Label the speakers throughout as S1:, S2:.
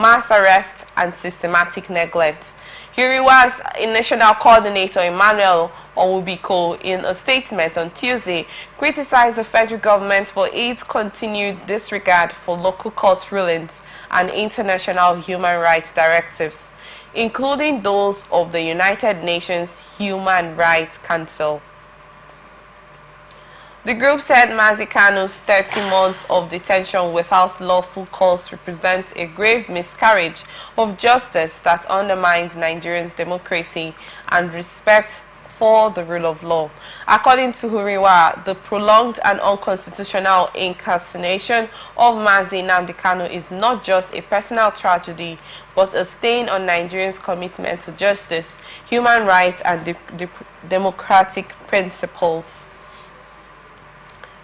S1: mass arrest, and systematic neglect. Hiriwa's national coordinator, Emmanuel Onwubiko, in a statement on Tuesday, criticized the federal government for its continued disregard for local court rulings and international human rights directives, including those of the United Nations Human Rights Council. The group said Mazi Kanu's 30 months of detention without lawful cause represents a grave miscarriage of justice that undermines Nigerians' democracy and respect for the rule of law. According to Huriwa, the prolonged and unconstitutional incarceration of Mazi Nnamdi Kanu is not just a personal tragedy, but a stain on Nigerians' commitment to justice, human rights, and democratic principles.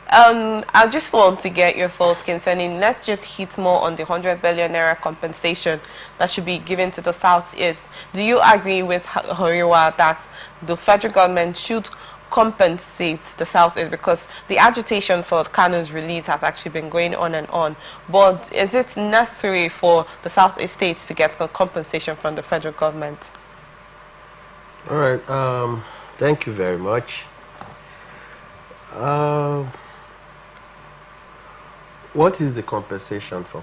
S1: I just want to get your thoughts concerning, let's just hit more on the 100 billion naira compensation that should be given to the Southeast. Do you agree with Horiwa that the federal government should compensate the Southeast, because the agitation for Kanu's release has actually been going on and on, but is it necessary for the Southeast states to get compensation from the federal government?
S2: All right, thank you very much. What is the compensation for?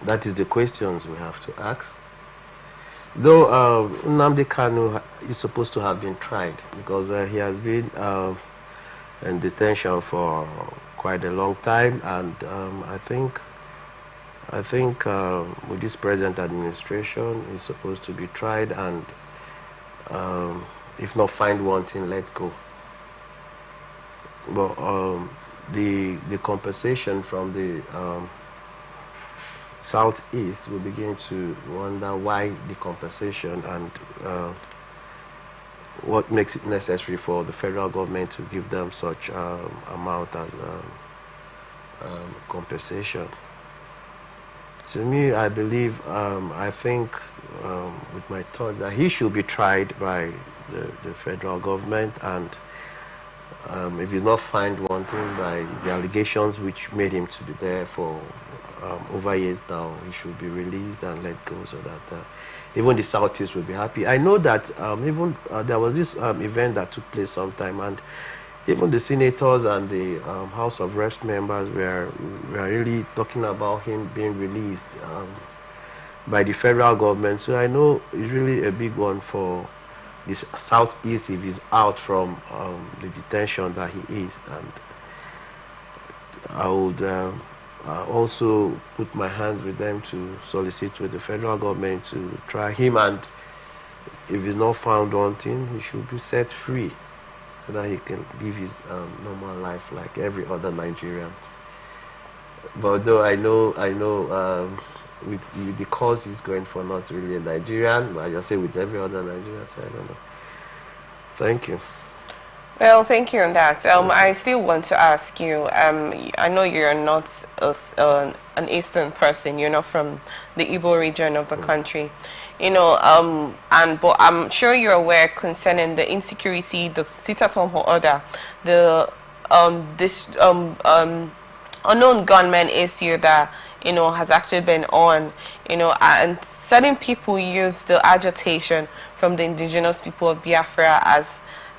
S2: That is the questions we have to ask. Though Nnamdi Kanu is supposed to have been tried, because he has been in detention for quite a long time, and I think with this present administration, he's supposed to be tried and, if not find wanting, let go. But the compensation from the Southeast, we begin to wonder why the compensation and what makes it necessary for the federal government to give them such amount as compensation. To me, I believe, I think with my thoughts that he should be tried by the federal government, and if he's not found wanting by the allegations which made him to be there for over years now, he should be released and let go, so that even the Southeast will be happy. I know that even there was this event that took place sometime, and even the senators and the House of Reps members were really talking about him being released by the federal government. So I know it's really a big one for this Southeast if he's out from the detention that he is. And I would also put my hand with them to solicit with the federal government to try him, and if he's not found wanting, he should be set free so that he can live his normal life like every other Nigerians. But though I know with the cause he's going for, not really a Nigerian, but I just say with every other Nigerian, so I don't know. Thank you.
S1: Well, thank you on that. I still want to ask you, I know you're not an Eastern person, you're not from the Igbo region of the country, you know, but I'm sure you're aware concerning the insecurity, the sit-at-home order, the unknown gunman issue that, you know, has actually been on, you know, and certain people use the agitation from the indigenous people of Biafra as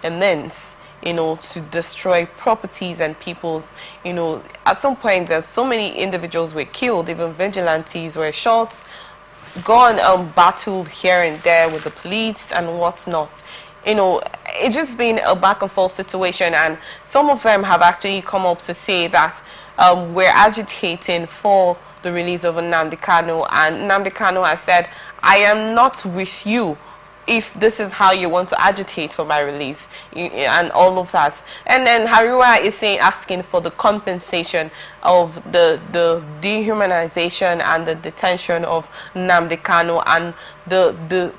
S1: a means, you know, to destroy properties and people's, you know, at some point there's so many individuals were killed, even vigilantes were shot, gone battled here and there with the police and what's not. You know, it's just been a back and forth situation, and some of them have actually come up to say that we're agitating for the release of Nnamdi Kanu, and Nnamdi Kanu has said, I am not with you if this is how you want to agitate for my release, and all of that. And then Hariwa is saying, asking for the compensation of the dehumanization and the detention of Nnamdi Kanu, and the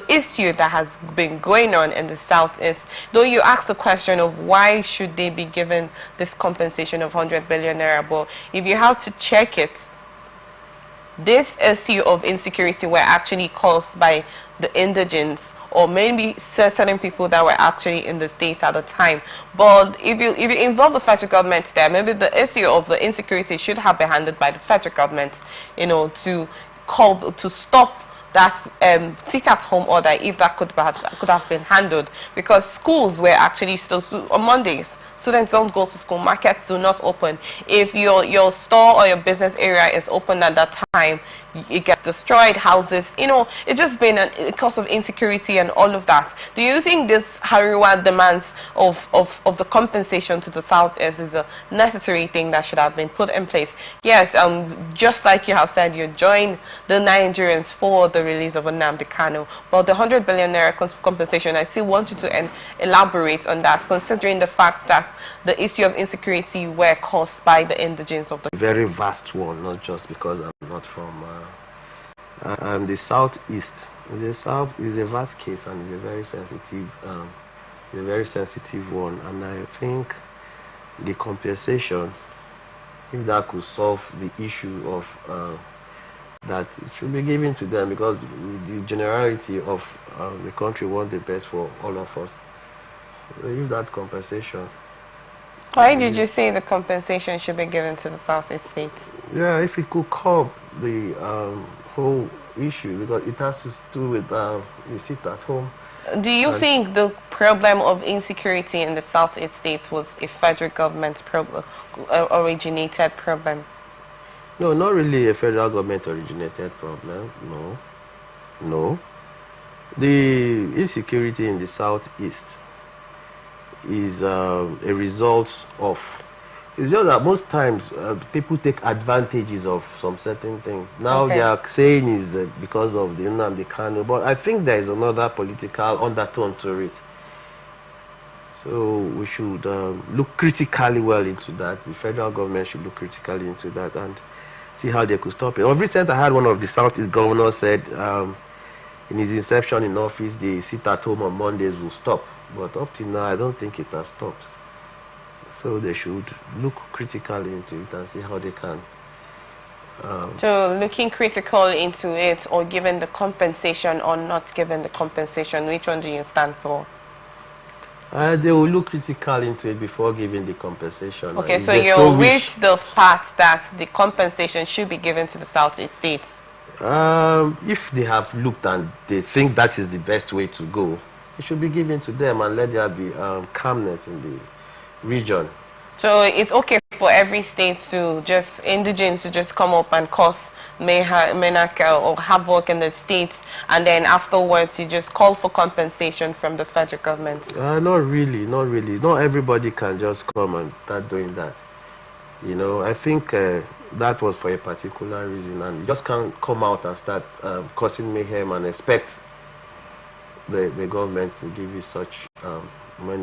S1: issue that has been going on in the Southeast. Though you asked the question of why should they be given this compensation of 100 billion naira, but if you have to check it, this issue of insecurity were actually caused by the indigents or maybe certain people that were actually in the state at the time. But if you involve the federal government there, maybe the issue of the insecurity should have been handled by the federal government, to stop that sit-at-home order, if that could have been handled, because schools were actually still on Mondays. Students don't go to school. Markets do not open. If your store or your business area is open at that time, it gets destroyed. Houses, it's just been a cause of insecurity and all of that. Do you think this Hariwa demands of the compensation to the Southeast is a necessary thing that should have been put in place? Yes, just like you have said, you join the Nigerians for the release of Nnamdi Kanu, but the 100 billion naira compensation, I still want you to elaborate on that, considering the fact that the issue of insecurity were caused by the indigenes of the
S2: very vast one, not just because I'm not from the southeast. Is a vast case, and it's a very sensitive one. And I think the compensation, if that could solve the issue of that, it should be given to them, because the generality of the country want the best for all of us. If that compensation.
S1: Why did you say the compensation should be given to the Southeast states?
S2: Yeah, if it could curb the whole issue, because it has to do with the sit at home.
S1: Do you think the problem of insecurity in the Southeast states was a federal government originated problem?
S2: No, not really a federal government originated problem. No. The insecurity in the Southeast is a result of, it's just that most times people take advantages of some certain things. Now they are saying is because of the Nnamdi Kanu, but I think there is another political undertone to it. So we should look critically well into that. The federal government should look critically into that and see how they could stop it. Of recent, I had one of the Southeast governors said in his inception in office, the sit at home on Mondays will stop. But up till now, I don't think it has stopped. So they should look critically into it and see how they can.
S1: So looking critically into it, or giving the compensation or not giving the compensation, which one do you stand for?
S2: They will look critically into it before giving the compensation.
S1: Okay, so you're with the fact that the compensation should be given to the Southeast states?
S2: If they have looked and they think that is the best way to go, it should be given to them, and let there be calmness in the region.
S1: So it's okay for every state to just, indigenes to just come up and cause or havoc in the states, and then afterwards you just call for compensation from the federal government?
S2: Not really. Not everybody can just come and start doing that. I think that was for a particular reason, and you just can't come out and start causing mayhem and expect the government to give you such money.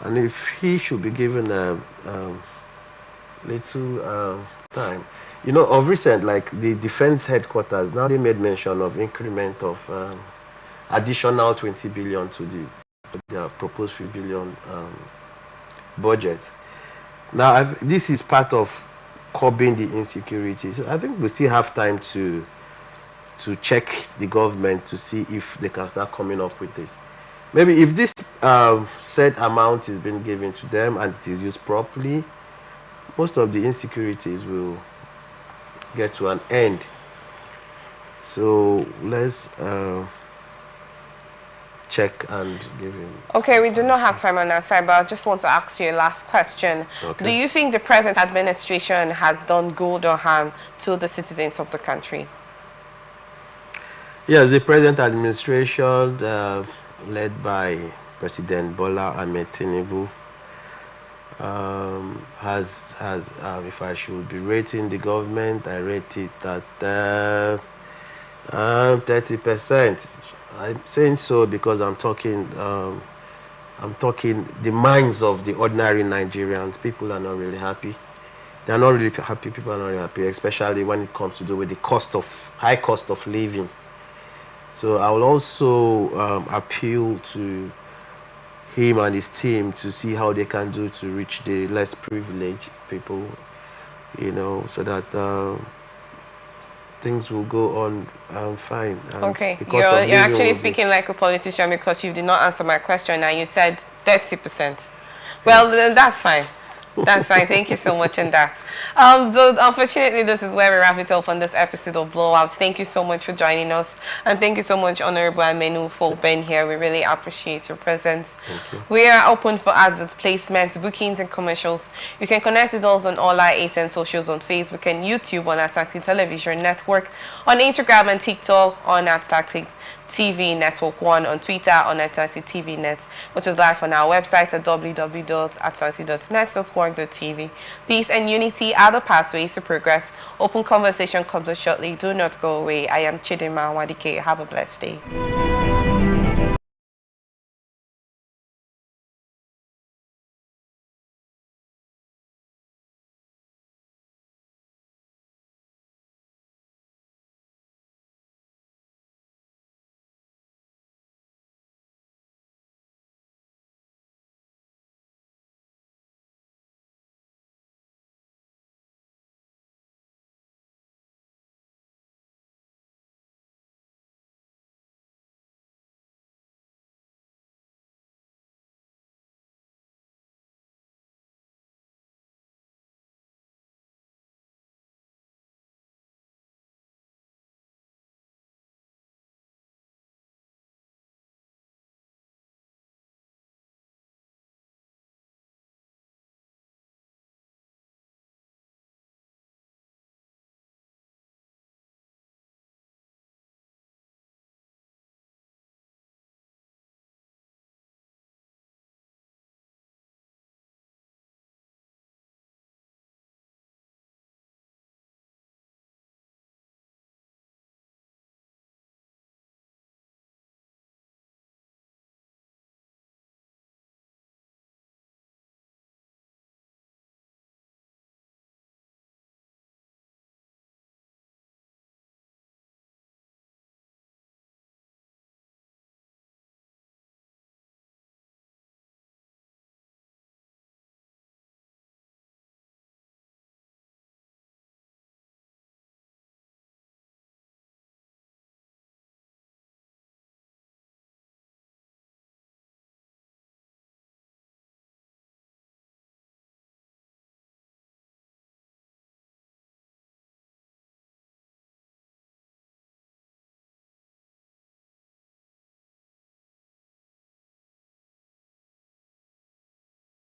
S2: And if he should be given a little time. You know, of recent, like the defense headquarters, now they made mention of increment of additional 20 billion to their proposed 3 billion budget. Now, this is part of curbing the insecurity. So I think we still have time to check the government to see if they can start coming up with this. Maybe if this set amount is being given to them and it is used properly, most of the insecurities will get to an end. So let's check and give him.
S1: Okay, we do not have time on that side, but I just want to ask you a last question.
S2: Okay.
S1: Do you think the present administration has done good or harm to the citizens of the country?
S2: Yes, the present administration, led by President Bola Ahmed Tinubu, has if I should be rating the government, I rate it at 30%. I'm saying so because I'm talking the minds of the ordinary Nigerians. People are not really happy. They are not really happy. People are not really happy, especially when it comes to do with the high cost of living. So I will also appeal to him and his team to see how they can do to reach the less privileged people, you know, so that things will go on fine. And
S1: okay, you're actually speaking like a politician because you did not answer my question and you said 30%. Well, then that's fine. That's fine. Thank you so much in that. Unfortunately, this is where we wrap it up on this episode of Blowout. Thank you so much for joining us. And thank you so much, Honorable Amenu, for being here. We really appreciate your presence.
S2: Thank you.
S1: We are open for adverts, placements, bookings, and commercials. You can connect with us on all our 8 and socials on Facebook and YouTube on Atlantic Television Network, on Instagram and TikTok on Atlantic TV Network 1, on Twitter on Atlantic TV Net, which is live on our website at www.atlantic.net.org.tv. Peace and unity are the pathways to progress. Open conversation comes up shortly. Do not go away. I am Chidinma Wadike. Have a blessed day.